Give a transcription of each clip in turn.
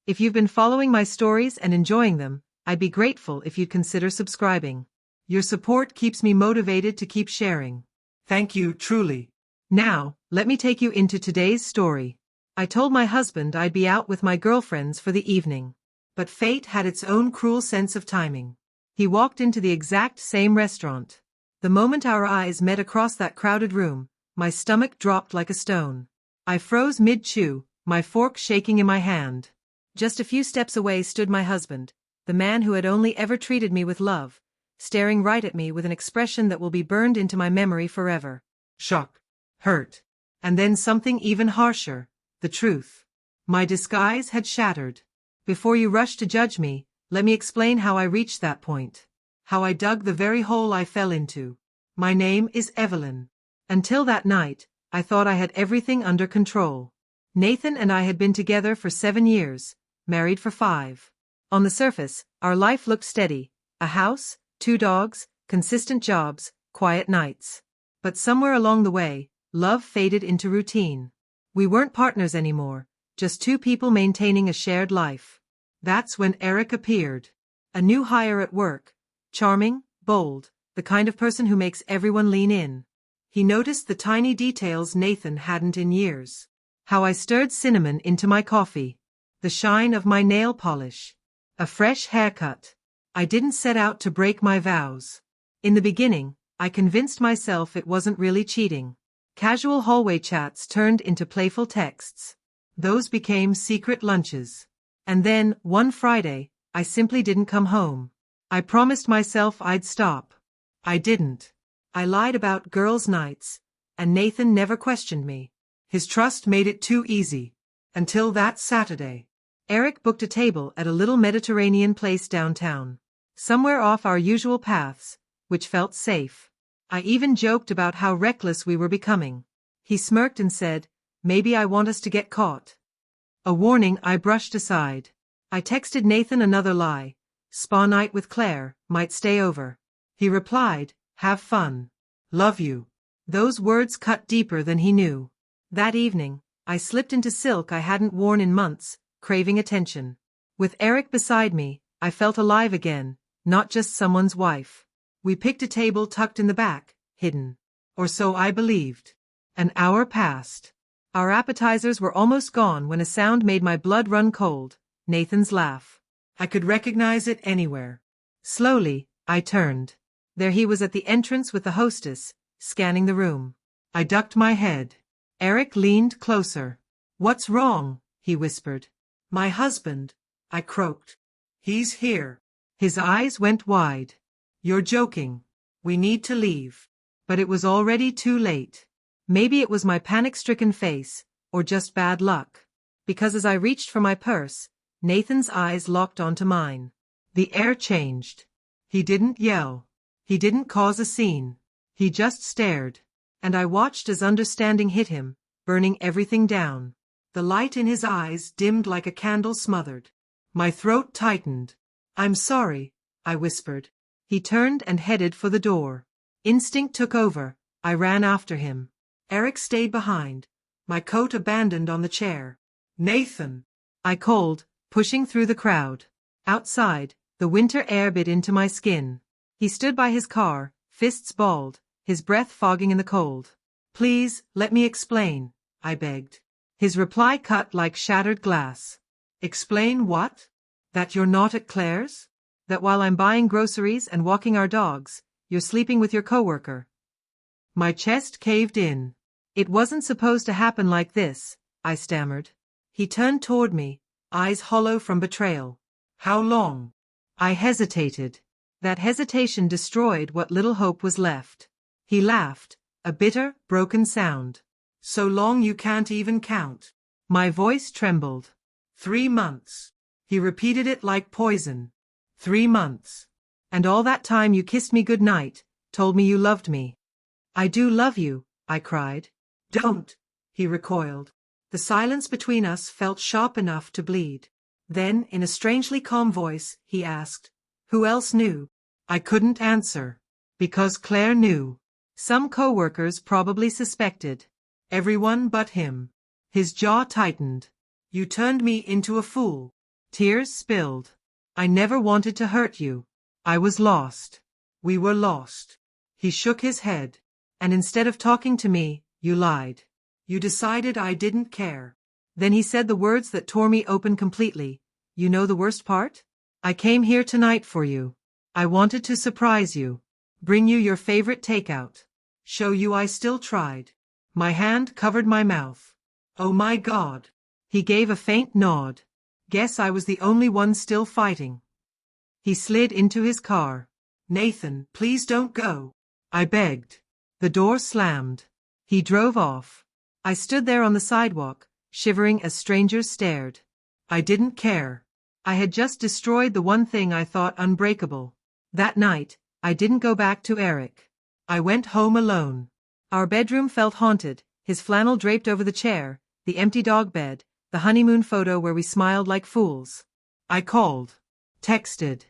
If you've been following my stories and enjoying them, I'd be grateful if you'd consider subscribing. Your support keeps me motivated to keep sharing. Thank you, truly. Now, let me take you into today's story. I told my husband I'd be out with my girlfriends for the evening. But fate had its own cruel sense of timing. He walked into the exact same restaurant. The moment our eyes met across that crowded room, my stomach dropped like a stone. I froze mid-chew, my fork shaking in my hand. Just a few steps away stood my husband, the man who had only ever treated me with love, staring right at me with an expression that will be burned into my memory forever. Shock. Hurt. And then something even harsher, the truth. My disguise had shattered. Before you rush to judge me, let me explain how I reached that point. How I dug the very hole I fell into. My name is Evelyn. Until that night, I thought I had everything under control. Nathan and I had been together for 7 years, married for 5. On the surface, our life looked steady. A house, 2 dogs, consistent jobs, quiet nights. But somewhere along the way, love faded into routine. We weren't partners anymore, just 2 people maintaining a shared life. That's when Eric appeared. A new hire at work. Charming, bold, the kind of person who makes everyone lean in. He noticed the tiny details Nathan hadn't in years. How I stirred cinnamon into my coffee. The shine of my nail polish. A fresh haircut. I didn't set out to break my vows. In the beginning, I convinced myself it wasn't really cheating. Casual hallway chats turned into playful texts. Those became secret lunches. And then, one Friday, I simply didn't come home. I promised myself I'd stop. I didn't. I lied about girls' nights, and Nathan never questioned me. His trust made it too easy. Until that Saturday. Eric booked a table at a little Mediterranean place downtown. Somewhere off our usual paths, which felt safe. I even joked about how reckless we were becoming. He smirked and said, "Maybe I want us to get caught." A warning I brushed aside. I texted Nathan another lie. Spa night with Claire, might stay over. He replied, "Have fun. Love you." Those words cut deeper than he knew. That evening, I slipped into silk I hadn't worn in months, craving attention. With Eric beside me, I felt alive again, not just someone's wife. We picked a table tucked in the back, hidden. Or so I believed. An hour passed. Our appetizers were almost gone when a sound made my blood run cold. Nathan's laugh. I could recognize it anywhere. Slowly, I turned. There he was at the entrance with the hostess, scanning the room. I ducked my head. Eric leaned closer. "What's wrong?" he whispered. "My husband," I croaked. "He's here." His eyes went wide. "You're joking. We need to leave." But it was already too late. Maybe it was my panic-stricken face, or just bad luck. Because as I reached for my purse, Nathan's eyes locked onto mine. The air changed. He didn't yell. He didn't cause a scene. He just stared. And I watched as understanding hit him, burning everything down. The light in his eyes dimmed like a candle smothered. My throat tightened. "I'm sorry," I whispered. He turned and headed for the door. Instinct took over. I ran after him. Eric stayed behind, my coat abandoned on the chair. "Nathan!" I called, pushing through the crowd. Outside, the winter air bit into my skin. He stood by his car, fists balled, his breath fogging in the cold. "Please, let me explain," I begged. His reply cut like shattered glass. "Explain what? That you're not at Claire's? That while I'm buying groceries and walking our dogs, you're sleeping with your coworker." My chest caved in. "It wasn't supposed to happen like this," I stammered. He turned toward me, eyes hollow from betrayal. "How long?" I hesitated. That hesitation destroyed what little hope was left. He laughed, a bitter, broken sound. "So long you can't even count." My voice trembled. 3 months. He repeated it like poison. 3 months. "And all that time you kissed me good night, told me you loved me." "I do love you," I cried. "Don't," he recoiled. The silence between us felt sharp enough to bleed. Then, in a strangely calm voice, he asked, "Who else knew?" I couldn't answer. Because Claire knew. Some coworkers probably suspected. Everyone but him. His jaw tightened. "You turned me into a fool." Tears spilled. I never wanted to hurt you. I was lost. We were lost. He shook his head. And instead of talking to me, you lied. You decided I didn't care. Then he said the words that tore me open completely. You know the worst part? I came here tonight for you. I wanted to surprise you. Bring you your favorite takeout. Show you I still tried. My hand covered my mouth. Oh my God. He gave a faint nod. Guess I was the only one still fighting. He slid into his car. Nathan, please don't go. I begged. The door slammed. He drove off. I stood there on the sidewalk, shivering as strangers stared. I didn't care. I had just destroyed the one thing I thought unbreakable. That night, I didn't go back to Eric. I went home alone. Our bedroom felt haunted, his flannel draped over the chair, the empty dog bed, the honeymoon photo where we smiled like fools. I called, texted,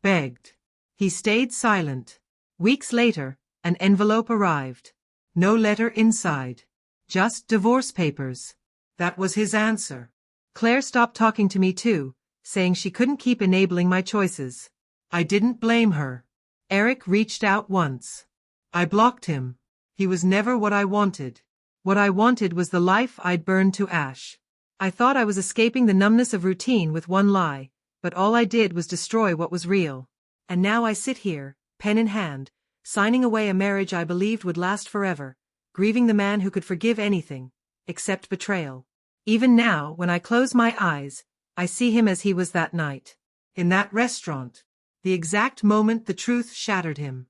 begged. He stayed silent. Weeks later, an envelope arrived. No letter inside. Just divorce papers. That was his answer. Claire stopped talking to me too, saying she couldn't keep enabling my choices. I didn't blame her. Eric reached out once. I blocked him. He was never what I wanted. What I wanted was the life I'd burned to ash. I thought I was escaping the numbness of routine with one lie, but all I did was destroy what was real. And now I sit here, pen in hand, signing away a marriage I believed would last forever, grieving the man who could forgive anything, except betrayal. Even now, when I close my eyes, I see him as he was that night. In that restaurant. The exact moment the truth shattered him.